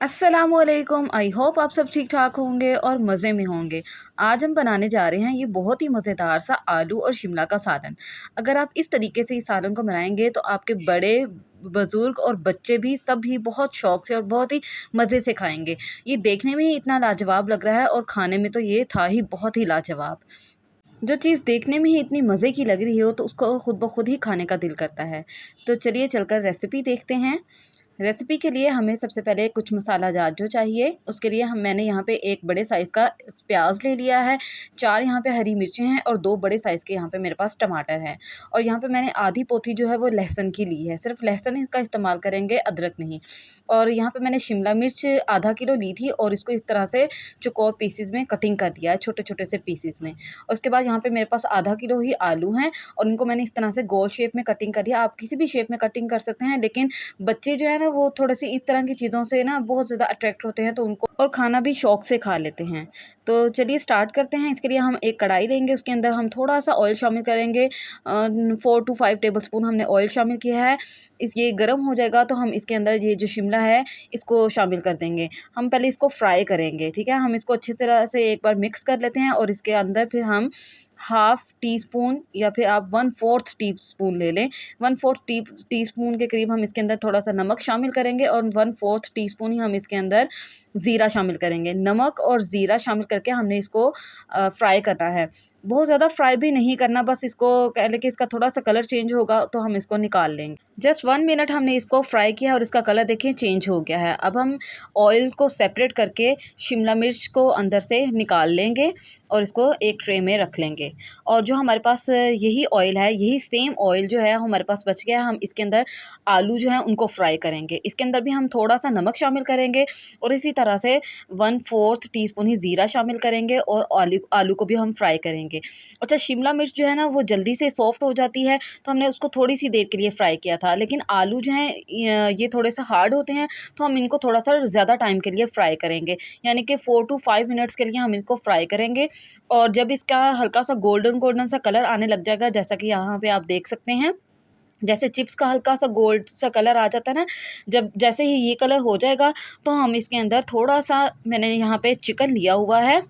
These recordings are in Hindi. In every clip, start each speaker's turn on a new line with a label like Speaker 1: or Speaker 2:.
Speaker 1: अस्सलामुअलैकुम। आई होप आप सब ठीक ठाक होंगे और मज़े में होंगे। आज हम बनाने जा रहे हैं ये बहुत ही मज़ेदार सा आलू और शिमला का सालन। अगर आप इस तरीके से इस सालन को बनाएंगे तो आपके बड़े बुज़ुर्ग और बच्चे भी सब भी बहुत शौक से और बहुत ही मज़े से खाएंगे। ये देखने में ही इतना लाजवाब लग रहा है और खाने में तो ये था ही बहुत ही लाजवाब। जो चीज़ देखने में ही इतनी मज़े की लग रही हो तो उसको खुद ब खुद ही खाने का दिल करता है। तो चलिए चलकर रेसिपी देखते हैं। रेसिपी के लिए हमें सबसे पहले कुछ मसाला जात जो चाहिए, उसके लिए मैंने यहाँ पे एक बड़े साइज़ का प्याज ले लिया है, 4 यहाँ पे हरी मिर्चें हैं और 2 बड़े साइज़ के यहाँ पे मेरे पास टमाटर है। और यहाँ पे मैंने आधी पोथी जो है वो लहसुन की ली है, सिर्फ लहसुन इसका इस्तेमाल करेंगे, अदरक नहीं। और यहाँ पे मैंने शिमला मिर्च आधा किलो ली थी और इसको इस तरह से चौकोर पीसेस में कटिंग कर दिया है, छोटे छोटे से पीसेस में। और उसके बाद यहाँ पे मेरे पास आधा किलो ही आलू हैं और इनको मैंने इस तरह से गोल शेप में कटिंग कर दिया। आप किसी भी शेप में कटिंग कर सकते हैं, लेकिन बच्चे जो है ना वो थोड़े-से इस तरह की चीज़ों से ना बहुत ज़्यादा अट्रैक्ट होते हैं, तो उनको और खाना भी शौक से खा लेते हैं। तो चलिए स्टार्ट करते हैं। इसके लिए हम एक कढ़ाई लेंगे, उसके अंदर हम थोड़ा-सा ऑयल शामिल करेंगे। 4 टू 5 टेबलस्पून हमने ऑयल शामिल किया है। ये गर्म हो जाएगा तो हम इसके अंदर ये जो शिमला है इसको शामिल कर देंगे। हम पहले इसको फ्राई करेंगे, ठीक है? हम इसको अच्छी तरह से एक बार मिक्स कर लेते हैं और इसके अंदर फिर हम हाफ़ टी स्पून या फिर आप 1/4 टीस्पून ले लें। 1/4 टीस्पून के करीब हम इसके अंदर थोड़ा-सा नमक शामिल करेंगे और 1/4 टीस्पून ही हम इसके अंदर ज़ीरा शामिल करेंगे। नमक और ज़ीरा शामिल करके हमने इसको फ्राई करना है। बहुत ज़्यादा फ्राई भी नहीं करना, बस इसको कह लें कि इसका थोड़ा-सा कलर चेंज होगा तो हम इसको निकाल लेंगे। जस्ट 1 मिनट हमने इसको फ्राई किया और इसका कलर देखिए चेंज हो गया है। अब हम ऑयल को सेपरेट करके शिमला मिर्च को अंदर से निकाल लेंगे और इसको एक ट्रे में रख लेंगे। और जो हमारे पास यही ऑयल है, यही सेम ऑयल जो है हमारे पास बच गया है, हम इसके अंदर आलू जो है उनको फ्राई करेंगे। इसके अंदर भी हम थोड़ा-सा नमक शामिल करेंगे और इसी तरह से 1/4 टीस्पून ही ज़ीरा शामिल करेंगे और आलू आलू को भी हम फ्राई करेंगे। अच्छा, शिमला मिर्च जो है ना वो जल्दी से सॉफ्ट हो जाती है, तो हमने उसको थोड़ी-सी देर के लिए फ्राई किया था। लेकिन आलू जो हैं ये थोड़े-से हार्ड होते हैं, तो हम इनको थोड़ा-सा ज़्यादा टाइम के लिए फ्राई करेंगे। यानी कि 4 टू 5 मिनट्स के लिए हम इसको फ्राई करेंगे और जब इसका हल्का-सा गोल्डन गोल्डन सा कलर आने लग जाएगा, जैसा कि यहाँ पे आप देख सकते हैं, जैसे चिप्स का हल्का-सा गोल्ड सा कलर आ जाता है ना, जब जैसे ही ये कलर हो जाएगा, तो हम इसके अंदर थोड़ा-सा मैंने यहाँ पे चिकन लिया हुआ है।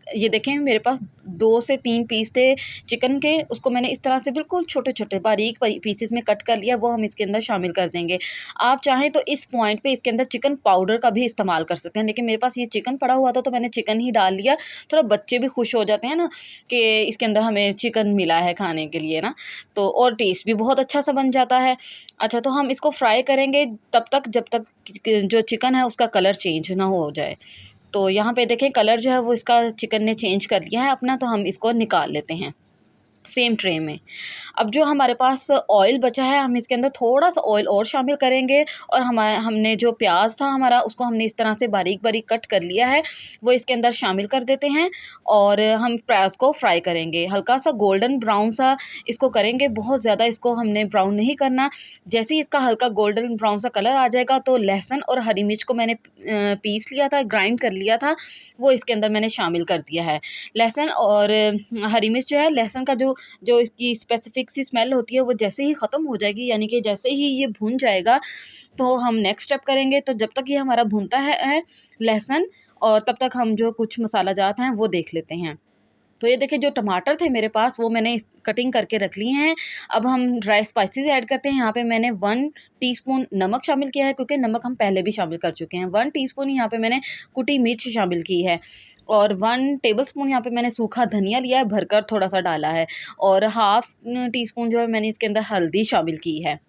Speaker 1: ये देखें मेरे पास 2 से 3 पीस थे चिकन के, उसको मैंने इस तरह से बिल्कुल छोटे-छोटे बारीक पीसेस में कट कर लिया, वो हम इसके अंदर शामिल कर देंगे। आप चाहें तो इस पॉइंट पे इसके अंदर चिकन पाउडर का भी इस्तेमाल कर सकते हैं, लेकिन मेरे पास ये चिकन पड़ा हुआ था तो मैंने चिकन ही डाल लिया। थोड़ा बच्चे भी खुश हो जाते हैं ना कि इसके अंदर हमें चिकन मिला है खाने के लिए ना, तो और टेस्ट भी बहुत अच्छा-सा बन जाता है। अच्छा, तो हम इसको फ्राई करेंगे तब तक जब तक जो चिकन है उसका कलर चेंज ना हो जाए। तो यहाँ पे देखें कलर जो है वो इसका चिकन ने चेंज कर लिया है अपना, तो हम इसको निकाल लेते हैं सेम ट्रे में। अब जो हमारे पास ऑयल बचा है हम इसके अंदर थोड़ा-सा ऑयल और शामिल करेंगे और हमने जो प्याज़ था हमारा उसको हमने इस तरह से बारीक-बारीक कट कर लिया है, वो इसके अंदर शामिल कर देते हैं और हम प्याज़ को फ्राई करेंगे। हल्का-सा गोल्डन ब्राउन सा इसको करेंगे, बहुत ज़्यादा इसको हमने ब्राउन नहीं करना। जैसे ही इसका हल्का गोल्डन ब्राउन सा कलर आ जाएगा तो लहसुन और हरी मिर्च को मैंने पीस लिया था, ग्राइंड कर लिया था, वो इसके अंदर मैंने शामिल कर दिया है। लहसुन और हरी मिर्च जो है, लहसुन का जो जो इसकी स्पेसिफ़िक सी स्मेल होती है वो जैसे ही ख़त्म हो जाएगी, यानी कि जैसे ही ये भुन जाएगा तो हम नेक्स्ट स्टेप करेंगे। तो जब तक ये हमारा भुनता है लहसुन, और तब तक हम जो कुछ मसाला जात हैं वो देख लेते हैं। तो ये देखिए जो टमाटर थे मेरे पास वो मैंने कटिंग करके रख लिए हैं। अब हम ड्राई स्पाइसेस ऐड करते हैं। यहाँ पे मैंने 1 टीस्पून नमक शामिल किया है, क्योंकि नमक हम पहले भी शामिल कर चुके हैं। 1 टीस्पून यहाँ पे मैंने कुटी मिर्च शामिल की है और 1 टेबलस्पून यहाँ पे मैंने सूखा धनिया लिया है, भरकर थोड़ा-सा डाला है और हाफ़ टीस्पून जो है मैंने इसके अंदर हल्दी शामिल की है।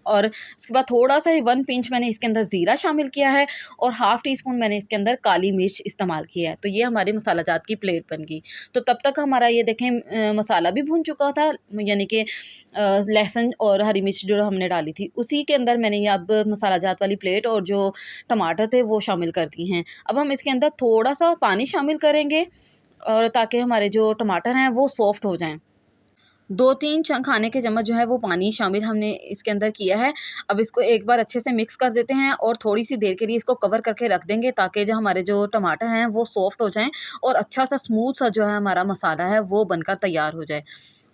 Speaker 1: और उसके बाद थोड़ा-सा ही 1 पिंच मैंने इसके अंदर ज़ीरा शामिल किया है और हाफ़ टी स्पून मैंने इसके अंदर काली मिर्च इस्तेमाल की है। तो ये हमारी मसाला जात की प्लेट बन गई। तो तब तक हमारा ये देखें मसाला भी भुन चुका था, यानी कि लहसुन और हरी मिर्च जो हमने डाली थी, उसी के अंदर मैंने ये अब मसाला जात वाली प्लेट और जो टमाटर थे वो शामिल कर दिए हैं। अब हम इसके अंदर थोड़ा-सा पानी शामिल करेंगे और ताकि हमारे जो टमाटर हैं वो सॉफ्ट हो जाएँ। 2-3 खाने के चम्मच जो है वो पानी शामिल हमने इसके अंदर किया है। अब इसको एक बार अच्छे से मिक्स कर देते हैं और थोड़ी-सी देर के लिए इसको कवर करके रख देंगे, ताकि जो हमारे जो टमाटर हैं वो सॉफ्ट हो जाएँ और अच्छा-सा स्मूथ सा जो है हमारा मसाला है वो बनकर तैयार हो जाए।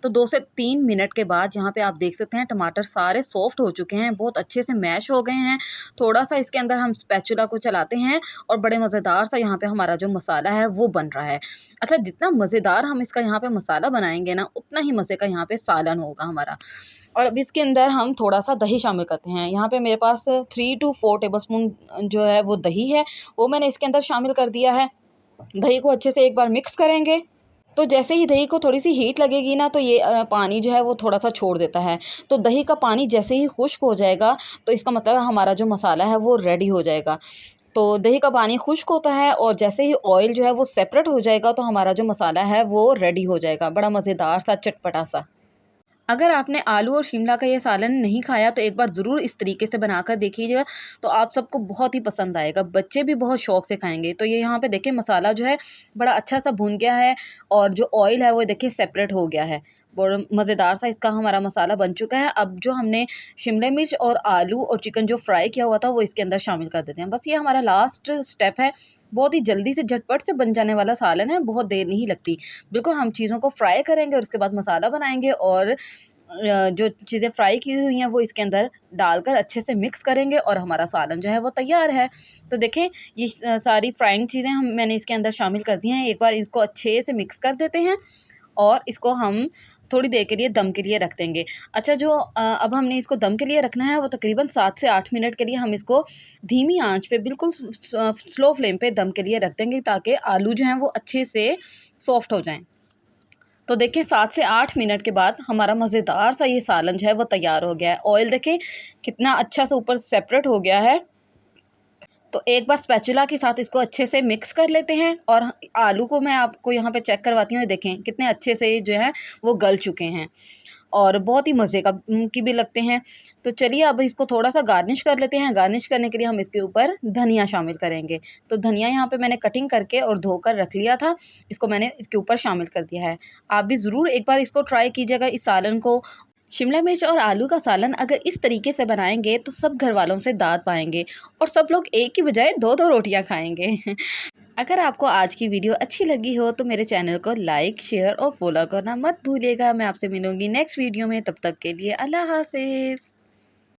Speaker 1: तो 2 से 3 मिनट के बाद यहाँ पे आप देख सकते हैं टमाटर सारे सॉफ्ट हो चुके हैं, बहुत अच्छे से मैश हो गए हैं। थोड़ा-सा इसके अंदर हम स्पैचुला को चलाते हैं और बड़े मज़ेदार सा यहाँ पे हमारा जो मसाला है वो बन रहा है। अच्छा, जितना मज़ेदार हम इसका यहाँ पे मसाला बनाएँगे ना, उतना ही मज़े का यहाँ पे सालन होगा हमारा। और अब इसके अंदर हम थोड़ा-सा दही शामिल करते हैं। यहाँ पे मेरे पास 3 टू 4 टेबलस्पून जो है वो दही है, वो मैंने इसके अंदर शामिल कर दिया है। दही को अच्छे से एक बार मिक्स करेंगे। तो जैसे ही दही को थोड़ी-सी हीट लगेगी ना, तो ये पानी जो है वो थोड़ा-सा छोड़ देता है। तो दही का पानी जैसे ही खुश्क हो जाएगा, तो इसका मतलब है हमारा जो मसाला है वो रेडी हो जाएगा। तो दही का पानी खुश्क होता है और जैसे ही ऑयल जो है वो सेपरेट हो जाएगा, तो हमारा जो मसाला है वो रेडी हो जाएगा। बड़ा मज़ेदार सा, चटपटा सा। अगर आपने आलू और शिमला का ये सालन नहीं खाया तो एक बार ज़रूर इस तरीके से बनाकर देखिएगा, तो आप सबको बहुत ही पसंद आएगा। बच्चे भी बहुत शौक से खाएँगे। तो ये यहाँ पे देखिए मसाला जो है बड़ा अच्छा-सा भुन गया है और जो ऑयल है वो देखिए सेपरेट हो गया है। बड़ा मज़ेदार सा इसका हमारा मसाला बन चुका है। अब जो हमने शिमला मिर्च और आलू और चिकन जो फ्राई किया हुआ था वो इसके अंदर शामिल कर देते हैं। बस ये हमारा लास्ट स्टेप है। बहुत ही जल्दी से झटपट से बन जाने वाला सालन है, बहुत देर नहीं लगती। बिल्कुल हम चीज़ों को फ्राई करेंगे और उसके बाद मसाला बनाएँगे और जो चीज़ें फ्राई की हुई हैं वो इसके अंदर डालकर अच्छे से मिक्स करेंगे और हमारा सालन जो है वो तैयार है। तो देखें ये सारी फ्राइंग चीज़ें मैंने इसके अंदर शामिल कर दी हैं। एक बार इसको अच्छे से मिक्स कर देते हैं और इसको हम थोड़ी देर के लिए दम के लिए रख देंगे। अच्छा, जो अब हमने इसको दम के लिए रखना है वो तकरीबन 7 से 8 मिनट के लिए हम इसको धीमी आँच पे बिल्कुल स्लो फ्लेम पे दम के लिए रख देंगे, ताकि आलू जो हैं वो अच्छे से सॉफ्ट हो जाएँ। तो देखिए 7 से 8 मिनट के बाद हमारा मज़ेदार सा ये सालन जो है वो तैयार हो गया है। ऑयल देखें कितना अच्छा सा ऊपर सेपरेट हो गया है। तो एक बार स्पैचुला के साथ इसको अच्छे से मिक्स कर लेते हैं और आलू को मैं आपको यहाँ पे चेक करवाती हूँ। ये देखें कितने अच्छे से जो है वो गल चुके हैं और बहुत ही मज़े का की भी लगते हैं। तो चलिए अब इसको थोड़ा-सा गार्निश कर लेते हैं। गार्निश करने के लिए हम इसके ऊपर धनिया शामिल करेंगे। तो धनिया यहाँ पे मैंने कटिंग करके और धोकर रख लिया था। इसको मैंने इसके ऊपर शामिल कर दिया है। आप भी ज़रूर एक बार इसको ट्राई कीजिएगा इस सालन को। शिमला मिर्च और आलू का सालन अगर इस तरीके से बनाएँगे तो सब घरवालों से दाद पाएँगे और सब लोग एक की बजाय 2-2 रोटियाँ खाएँगे। अगर आपको आज की वीडियो अच्छी लगी हो तो मेरे चैनल को लाइक, शेयर और फॉलो करना मत भूलिएगा। मैं आपसे मिलूँगी नेक्स्ट वीडियो में, तब तक के लिए अल्लाह हाफ़िज़।